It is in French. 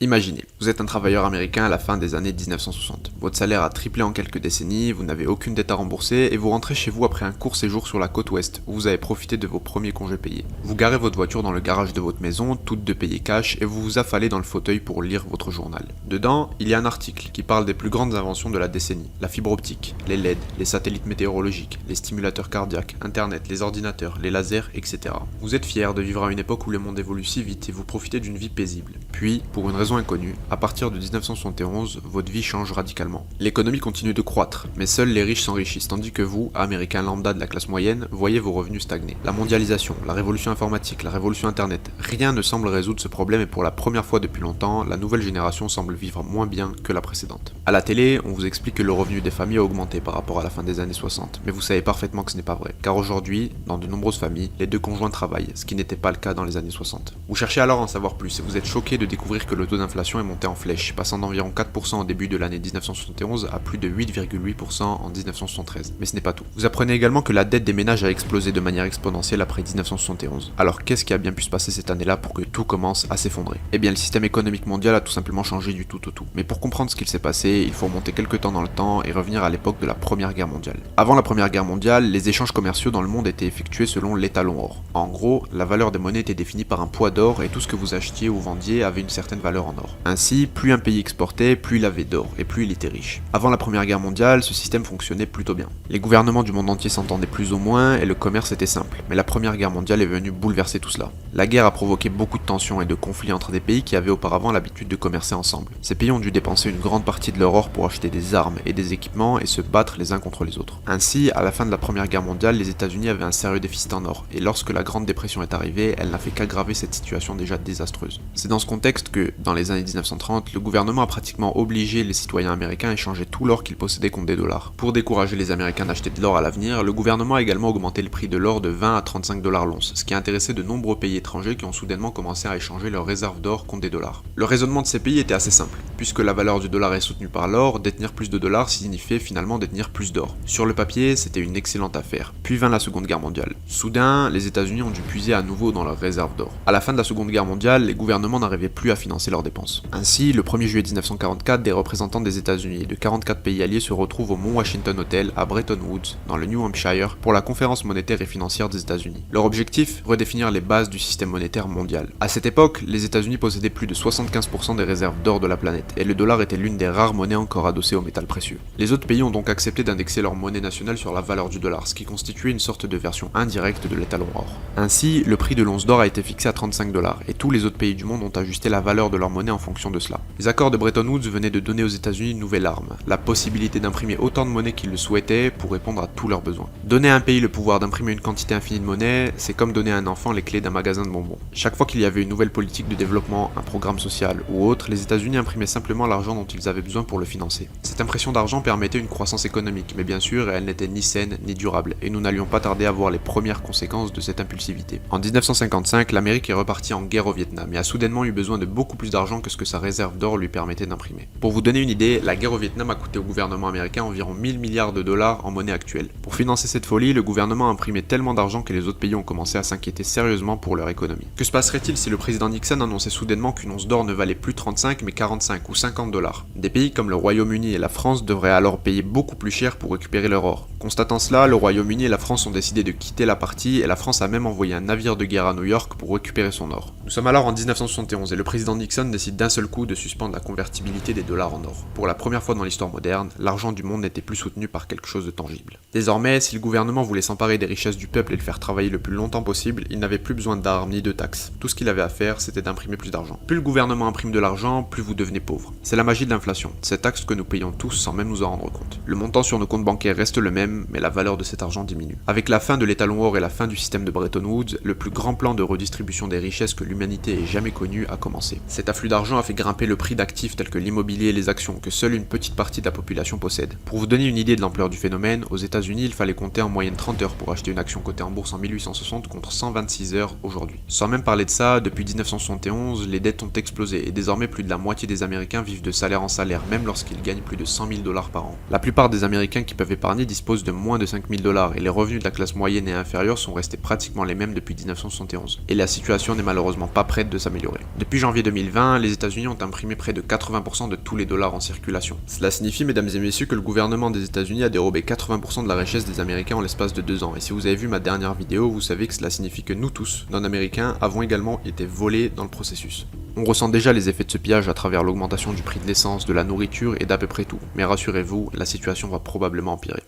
Imaginez, vous êtes un travailleur américain à la fin des années 1960. Votre salaire a triplé en quelques décennies, vous n'avez aucune dette à rembourser et vous rentrez chez vous après un court séjour sur la côte ouest où vous avez profité de vos premiers congés payés. Vous garez votre voiture dans le garage de votre maison, toute de payée cash, et vous vous affalez dans le fauteuil pour lire votre journal. Dedans, il y a un article qui parle des plus grandes inventions de la décennie. La fibre optique, les LED, les satellites météorologiques, les stimulateurs cardiaques, Internet, les ordinateurs, les lasers, etc. Vous êtes fier de vivre à une époque où le monde évolue si vite et vous profitez d'une vie paisible. Puis, pour une raison inconnue, à partir de 1971, votre vie change radicalement. L'économie continue de croître, mais seuls les riches s'enrichissent, tandis que vous, Américains lambda de la classe moyenne, voyez vos revenus stagner. La mondialisation, la révolution informatique, la révolution Internet, rien ne semble résoudre ce problème et pour la première fois depuis longtemps, la nouvelle génération semble vivre moins bien que la précédente. À la télé, on vous explique que le revenu des familles a augmenté par rapport à la fin des années 60, mais vous savez parfaitement que ce n'est pas vrai, car aujourd'hui, dans de nombreuses familles, les deux conjoints travaillent, ce qui n'était pas le cas dans les années 60. Vous cherchez alors à en savoir plus et vous êtes choqué de découvrir que le taux d'inflation est monté en flèche, passant d'environ 4% au début de l'année 1971 à plus de 8,8% en 1973. Mais ce n'est pas tout. Vous apprenez également que la dette des ménages a explosé de manière exponentielle après 1971. Alors qu'est-ce qui a bien pu se passer cette année-là pour que tout commence à s'effondrer? Eh bien le système économique mondial a tout simplement changé du tout au tout. Mais pour comprendre ce qu'il s'est passé, il faut remonter quelques temps dans le temps et revenir à l'époque de la Première Guerre mondiale. Avant la Première Guerre mondiale, les échanges commerciaux dans le monde étaient effectués selon l'étalon or. En gros, la valeur des monnaies était définie par un poids d'or et tout ce que vous achetiez ou vendiez avait une certaine valeur en or. Ainsi, plus un pays exportait, plus il avait d'or et plus il était riche. Avant la Première Guerre mondiale, ce système fonctionnait plutôt bien. Les gouvernements du monde entier s'entendaient plus ou moins et le commerce était simple. Mais la Première Guerre mondiale est venue bouleverser tout cela. La guerre a provoqué beaucoup de tensions et de conflits entre des pays qui avaient auparavant l'habitude de commercer ensemble. Ces pays ont dû dépenser une grande partie de leur or pour acheter des armes et des équipements et se battre les uns contre les autres. Ainsi, à la fin de la Première Guerre mondiale, les États-Unis avaient un sérieux déficit en or et lorsque la Grande Dépression est arrivée, elle n'a fait qu'aggraver cette situation déjà désastreuse. C'est dans ce contexte que, dans les années 1930, le gouvernement a pratiquement obligé les citoyens américains à échanger tout l'or qu'ils possédaient contre des dollars. Pour décourager les Américains d'acheter de l'or à l'avenir, le gouvernement a également augmenté le prix de l'or de 20 à 35 dollars l'once, ce qui a intéressé de nombreux pays étrangers qui ont soudainement commencé à échanger leurs réserves d'or contre des dollars. Le raisonnement de ces pays était assez simple. Puisque la valeur du dollar est soutenue par l'or, détenir plus de dollars signifiait finalement détenir plus d'or. Sur le papier, c'était une excellente affaire. Puis vint la Seconde Guerre mondiale. Soudain, les États-Unis ont dû puiser à nouveau dans leurs réserves d'or. À la fin de la Seconde Guerre mondiale, les gouvernements n'arrivaient plus à financer leurs dépenses. Ainsi, le 1er juillet 1944, des représentants des États-Unis et de 44 pays alliés se retrouvent au Mont Washington Hotel à Bretton Woods, dans le New Hampshire, pour la conférence monétaire et financière des États-Unis. Leur objectif, redéfinir les bases du système monétaire mondial. À cette époque, les États-Unis possédaient plus de 75% des réserves d'or de la planète, et le dollar était l'une des rares monnaies encore adossées au métal précieux. Les autres pays ont donc accepté d'indexer leur monnaie nationale sur la valeur du dollar, ce qui constituait une sorte de version indirecte de l'étalon or. Ainsi, le prix de l'once d'or a été fixé à 35 dollars, et tous les autres pays du monde ont ajusté la valeur de leur monnaie en fonction de cela. Les accords de Bretton Woods venaient de donner aux États-Unis une nouvelle arme, la possibilité d'imprimer autant de monnaie qu'ils le souhaitaient pour répondre à tous leurs besoins. Donner à un pays le pouvoir d'imprimer une quantité infinie de monnaie, c'est comme donner à un enfant les clés d'un magasin de bonbons. Chaque fois qu'il y avait une nouvelle politique de développement, un programme social ou autre, les États-Unis imprimaient simplement l'argent dont ils avaient besoin pour le financer. Cette impression d'argent permettait une croissance économique, mais bien sûr, elle n'était ni saine ni durable, et nous n'allions pas tarder à voir les premières conséquences de cette impulsivité. En 1955, l'Amérique est repartie en guerre au Vietnam et a soudainement eu besoin de beaucoup plus d'argent que ce que sa réserve d'or lui permettait d'imprimer. Pour vous donner une idée, la guerre au Vietnam a coûté au gouvernement américain environ 1000 milliards de dollars en monnaie actuelle. Pour financer cette folie, le gouvernement a imprimé tellement d'argent que les autres pays ont commencé à s'inquiéter sérieusement pour leur économie. Que se passerait-il si le président Nixon annonçait soudainement qu'une once d'or ne valait plus 35 mais 45 ou 50 dollars? Des pays comme le Royaume-Uni et la France devraient alors payer beaucoup plus cher pour récupérer leur or. Constatant cela, le Royaume-Uni et la France ont décidé de quitter la partie et la France a même envoyé un navire de guerre à New York pour récupérer son or. Nous sommes alors en 1971 et le président Nixon décide d'un seul coup de suspendre la convertibilité des dollars en or. Pour la première fois dans l'histoire moderne, l'argent du monde n'était plus soutenu par quelque chose de tangible. Désormais, si le gouvernement voulait s'emparer des richesses du peuple et le faire travailler le plus longtemps possible, il n'avait plus besoin d'armes ni de taxes. Tout ce qu'il avait à faire, c'était d'imprimer plus d'argent. Plus le gouvernement imprime de l'argent, plus vous devenez pauvre. C'est la magie de l'inflation, cet acte que nous payons tous sans même nous en rendre compte. Le montant sur nos comptes bancaires reste le même, mais la valeur de cet argent diminue. Avec la fin de l'étalon or et la fin du système de Bretton Woods, le plus grand plan de redistribution des richesses que l'humanité ait jamais connu a commencé. Cet afflux d'argent a fait grimper le prix d'actifs tels que l'immobilier et les actions que seule une petite partie de la population possède. Pour vous donner une idée de l'ampleur du phénomène, aux États-Unis, il fallait compter en moyenne 30 heures pour acheter une action cotée en bourse en 1860 contre 126 heures aujourd'hui. Sans même parler de ça, depuis 1971, les dettes ont explosé et désormais plus de la moitié des Américains vivent de salaire en salaire, même lorsqu'ils gagnent plus de 100 000 dollars par an. La plupart des Américains qui peuvent épargner disposent de moins de 5 000 dollars et les revenus de la classe moyenne et inférieure sont restés pratiquement les mêmes depuis 1971. Et la situation n'est malheureusement pas prête de s'améliorer. Depuis janvier 2020, 2020, les États-Unis ont imprimé près de 80% de tous les dollars en circulation. Cela signifie, mesdames et messieurs, que le gouvernement des États-Unis a dérobé 80% de la richesse des Américains en l'espace de 2 ans. Et si vous avez vu ma dernière vidéo, vous savez que cela signifie que nous tous, non-américains, avons également été volés dans le processus. On ressent déjà les effets de ce pillage à travers l'augmentation du prix de l'essence, de la nourriture et d'à peu près tout. Mais rassurez-vous, la situation va probablement empirer.